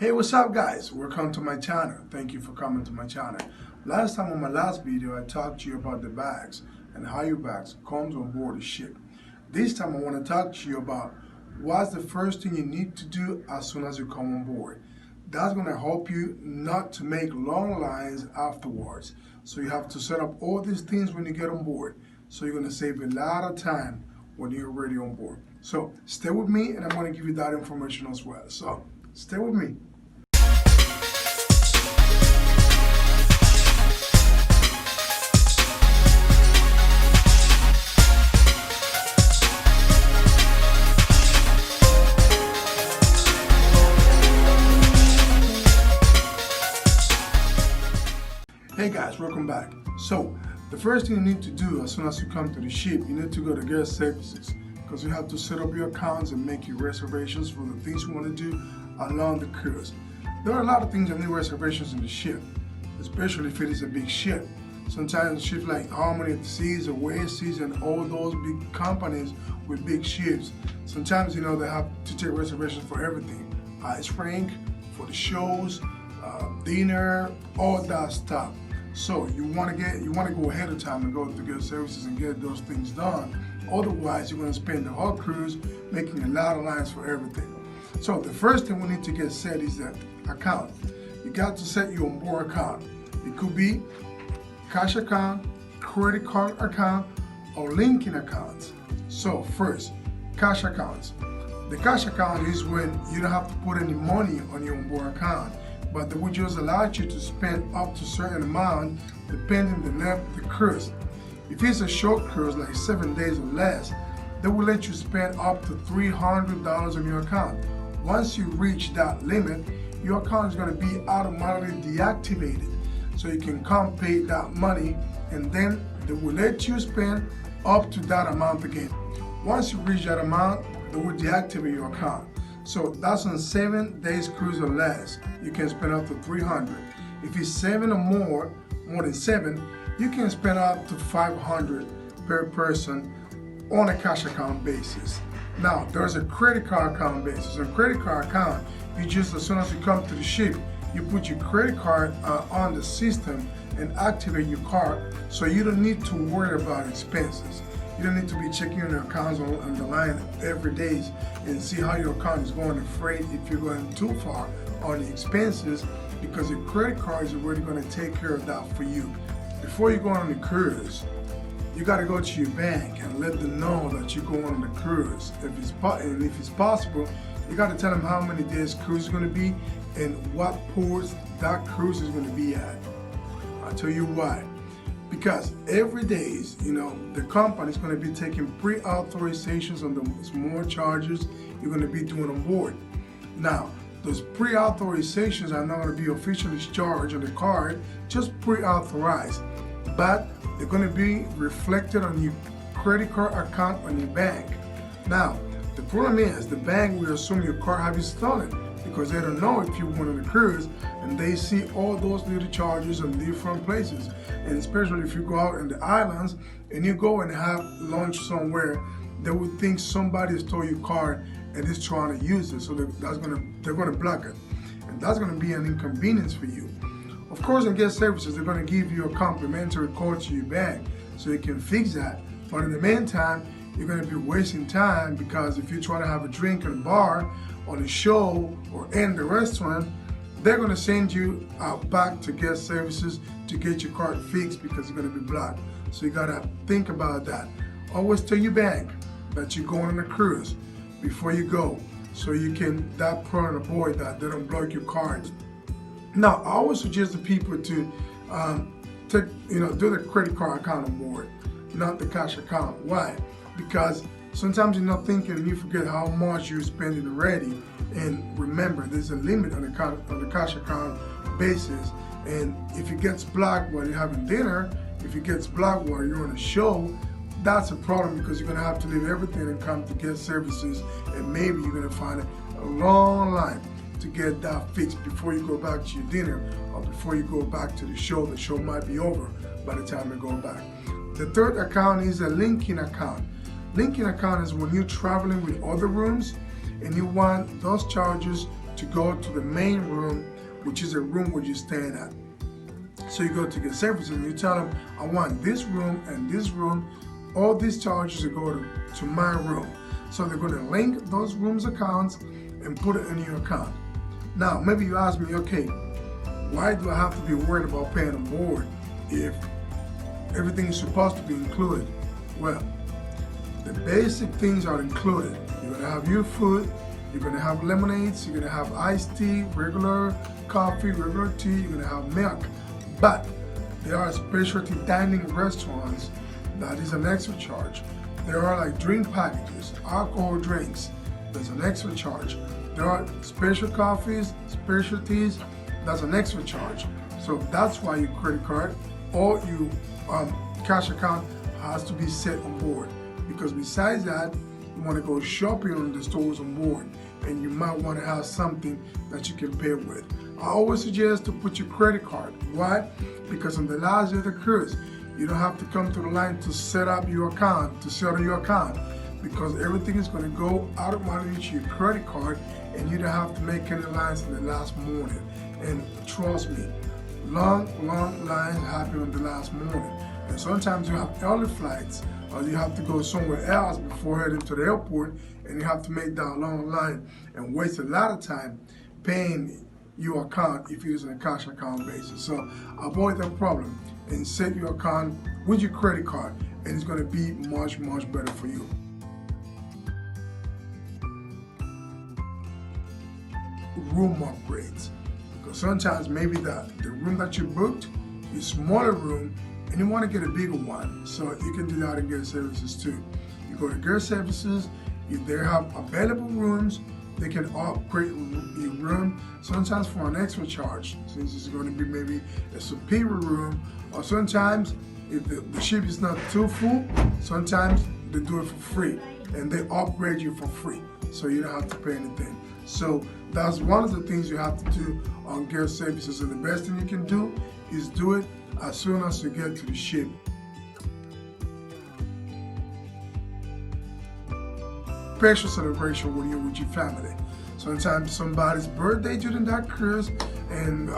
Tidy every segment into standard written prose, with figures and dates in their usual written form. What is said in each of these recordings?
Hey, what's up guys? Welcome to my channel. Thank you for coming to my channel. Last time on my last video, I talked to you about the bags and how your bags comes on board the ship. This time I want to talk to you about what's the first thing you need to do as soon as you come on board. That's going to help you not to make long lines afterwards. So you have to set up all these things when you get on board. So you're going to save a lot of time when you're already on board. So stay with me and I'm going to give you that information as well. So stay with me. Hey guys, welcome back. So the first thing you need to do as soon as you come to the ship, you need to go to guest services because you have to set up your accounts and make your reservations for the things you want to do along the cruise. There are a lot of things that need reservations in the ship, especially if it is a big ship. Sometimes ships like Harmony at the Seas or Way Seas and all those big companies with big ships, sometimes they have to take reservations for everything. Ice rink, for the shows, dinner, all that stuff. So you want to go ahead of time and go to guest services and get those things done. Otherwise, you're going to spend the whole cruise making a lot of lines for everything. So the first thing we need to get set is that account. You got to set your onboard account. It could be cash account, credit card account, or linking accounts. So first, cash accounts. The cash account is when you don't have to put any money on your onboard account, but they will just allow you to spend up to a certain amount depending on the length of the cruise. If it's a short cruise, like 7 days or less, they will let you spend up to $300 on your account. Once you reach that limit, your account is going to be automatically deactivated. So you can come pay that money and then they will let you spend up to that amount again. Once you reach that amount, they will deactivate your account. So that's on 7 days cruise or less, you can spend up to $300. If it's 7 or more than 7, you can spend up to $500 per person on a cash account basis. Now, there's a credit card account basis. On credit card account, you just, as soon as you come to the ship, you put your credit card on the system and activate your card, so you don't need to worry about expenses. You don't need to be checking your accounts on the line every day and see how your account is going, afraid if you're going too far on the expenses, because your credit card is already going to take care of that for you. Before you go on the cruise, you got to go to your bank and let them know that you're going on the cruise. If it's possible, you got to tell them how many days cruise is going to be and what ports that cruise is going to be at. I'll tell you why. Because every day, the company is going to be taking pre-authorizations on the small charges you're going to be doing on board. Now, those pre-authorizations are not going to be officially charged on the card, just pre-authorized. But they're going to be reflected on your credit card account on your bank. Now, the problem is the bank will assume your card has been stolen because they don't know if you went on a cruise and they see all those little charges in different places. And especially if you go out in the islands and you go and have lunch somewhere, they would think somebody stole your card and is trying to use it. So they're going to block it. And that's going to be an inconvenience for you. Of course, in guest services, they're going to give you a complimentary code to your bank so you can fix that. But in the meantime, you're going to be wasting time, because if you try to have a drink in a bar, on a show, or in the restaurant, they're going to send you back to guest services to get your card fixed because it's going to be blocked. So you got to think about that. Always tell your bank that you're going on a cruise before you go, so you can avoid that. They don't block your cards. Now, I always suggest the people to do the credit card account on board, not the cash account. Why? Because sometimes you're not thinking and you forget how much you're spending already. And remember, there's a limit on the cash account basis. And if it gets blocked while you're having dinner, if it gets blocked while you're on a show, that's a problem, because you're going to have to leave everything and come to guest services, and maybe you're going to find a long line to get that fixed before you go back to your dinner or before you go back to the show. The show might be over by the time you go back. The third account is a linking account. Linking account is when you're traveling with other rooms and you want those charges to go to the main room, which is a room where you're staying at. So you go to get services and you tell them, I want this room and this room, all these charges to go to my room. So they're going to link those rooms accounts and put it in your account. Now, maybe you ask me, okay, why do I have to be worried about paying a board if everything is supposed to be included? Well, the basic things are included. You're going to have your food, you're going to have lemonades, you're going to have iced tea, regular coffee, regular tea, you're going to have milk. But there are specialty dining restaurants that is an extra charge. There are like drink packages, alcohol drinks, there's an extra charge. There are special coffees, specialties, that's an extra charge. So that's why your credit card or your cash account has to be set on board. Because besides that, you want to go shopping on the stores on board, and you might want to have something that you can pay with. I always suggest to put your credit card. Why? Because on the last day of the cruise, you don't have to come to the line to set up your account, to settle your account, because everything is going to go automatically to your credit card, and you don't have to make any lines in the last morning. And trust me, long lines happen on the last morning. And sometimes you have early flights, or you have to go somewhere else before heading to the airport, and you have to make that long line and waste a lot of time paying your account if it is on a cash account basis. So avoid that problem and set your account with your credit card, and it's going to be much better for you. Room upgrades, because sometimes maybe the room that you booked is a smaller room and you want to get a bigger one, so you can do that in Gear Services too. You go to Gear Services, if they have available rooms, they can upgrade your room, sometimes for an extra charge, since it's going to be maybe a superior room, or sometimes if the ship is not too full, sometimes they do it for free and they upgrade you for free, so you don't have to pay anything. So that's one of the things you have to do on Gear Services, and the best thing you can do is do it as soon as you get to the ship. Special celebration when you're with your family. Sometimes somebody's birthday during that cruise, and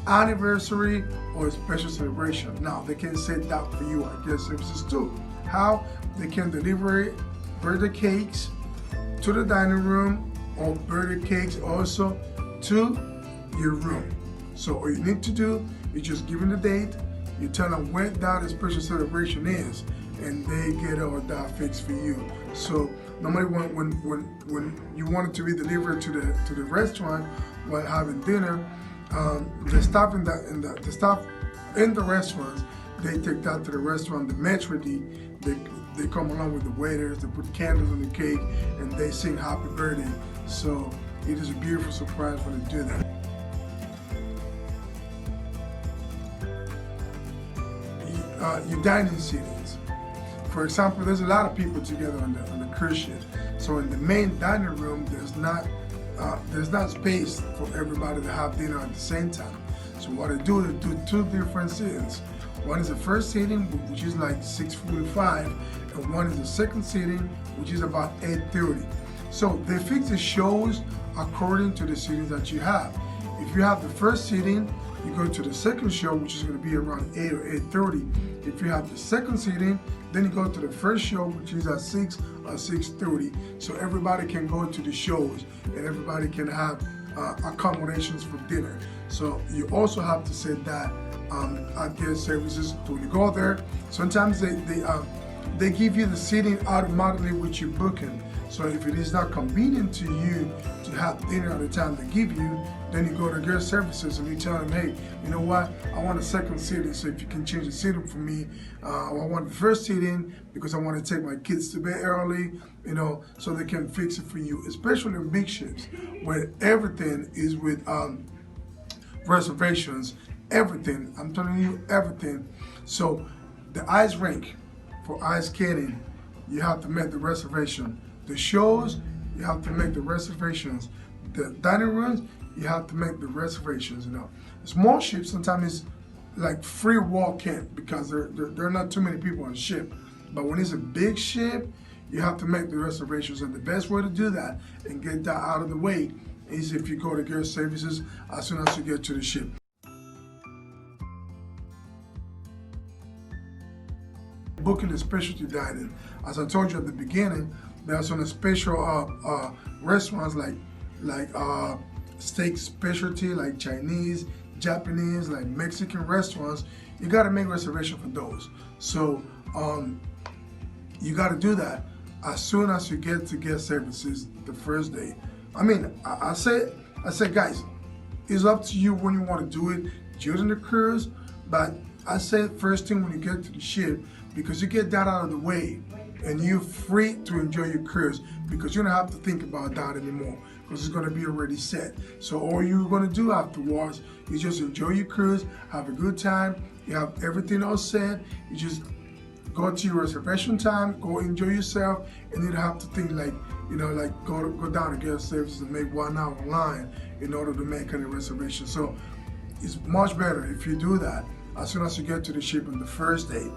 anniversary or a special celebration. Now they can set that for you at Gear Services too. How? They can deliver birthday cakes to the dining room, or birthday cakes also to your room. So all you need to do is just give them the date, you tell them when that special celebration is, and they get all that fixed for you. So normally when you want it to be delivered to the restaurant while having dinner, the staff in the restaurants, they take that to the restaurant, the maitre d', they come along with the waiters, they put candles on the cake, and they sing happy birthday. So it is a beautiful surprise when they do that. Your dining seatings. For example, there's a lot of people together on the cruise ship. So in the main dining room, there's not space for everybody to have dinner at the same time. So what they do two different seatings. One is the first seating, which is like 6:45, and one is the second seating, which is about 8:30. So they fix the shows according to the seatings that you have. If you have the first seating, you go to the second show, which is going to be around 8 or 8:30. If you have the second seating, then you go to the first show, which is at 6 or 6:30. So everybody can go to the shows and everybody can have accommodations for dinner. So you also have to set that at Gear Services when you go there. Sometimes they give you the seating automatically with your booking. So if it is not convenient to you to have dinner at the time they give you, then you go to Gear Services and you tell them, hey, you know what, I want a second seating, so if you can change the seating for me, I want the first seating because I want to take my kids to bed early, you know, so they can fix it for you, especially in big ships where everything is with reservations, everything, I'm telling you, everything. So the ice rink for ice skating, you have to make the reservation. The shows, you have to make the reservations. The dining rooms, you have to make the reservations, you know. Small ships sometimes it's like free walk-in because there are not too many people on the ship. But when it's a big ship, you have to make the reservations, and the best way to do that and get that out of the way is if you go to guest services as soon as you get to the ship. Booking the specialty dining. As I told you at the beginning, there are some special restaurants like steak specialty, like Chinese, Japanese, like Mexican restaurants. You got to make reservation for those. So you got to do that as soon as you get to guest services the first day. I mean, I say, guys, it's up to you when you want to do it during the cruise, but I say first thing when you get to the ship, because you get that out of the way and you're free to enjoy your cruise, because you don't have to think about that anymore because it's going to be already set. So all you're going to do afterwards is just enjoy your cruise, have a good time, you have everything all set, you just go to your reservation time, go enjoy yourself, and you don't have to think like, you know, like go down to guest services and make 1 hour line in order to make any reservation. So it's much better if you do that as soon as you get to the ship on the first day.